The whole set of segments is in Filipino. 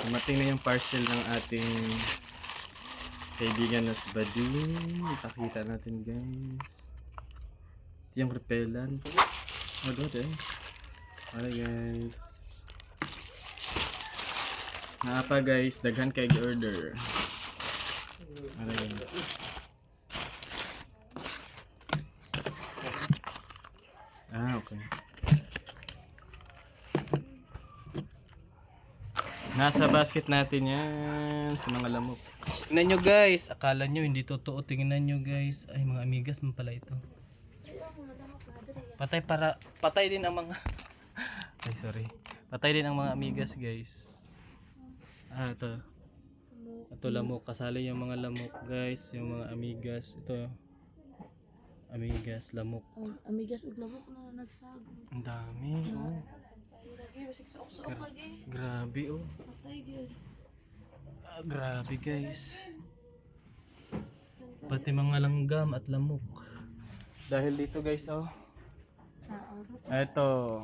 Dumating na yung parcel ng ating kaibigan na si Bading. Ipakita natin guys. Ito yung repellent. Oh, good eh. Alright guys. Naapa guys, daghan kay order. Alright guys. Okay. Nasa basket natin yan sa mga lamok. Tingnan nyo guys, akala nyo hindi totoo. Tingnan nyo guys, ay mga amigas man pala ito. Patay din ang mga ay sorry. Patay din ang mga amigas guys. Ito lamok, kasali yung mga lamok guys, yung mga amigas. Ito amigas, lamok. Amigas ug lamok na nagsag. Ang dami oh. Grabe oh. Grabe guys. Pati mga langgam at lamok. Dahil dito guys oh. Ito.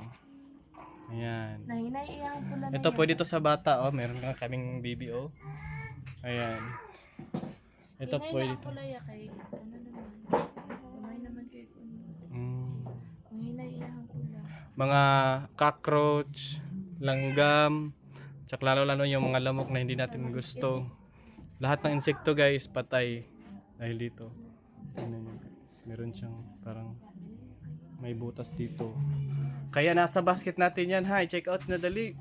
Ayan. Nahinay iyang pula na. Ito pwede to sa bata oh. Meron nga kaming baby oh. Ayan. Ito pwede to. Pula ya kay ano naman. May naman kay kuno. Nahinay iyang pula. Mga cockroach, langgam, tsaka lalo yung mga lamok na hindi natin gusto. Lahat ng insekto guys patay dahil dito. Tingnan nyo guys, meron siyang parang may butas dito. Kaya nasa basket natin yan ha, check out na dali.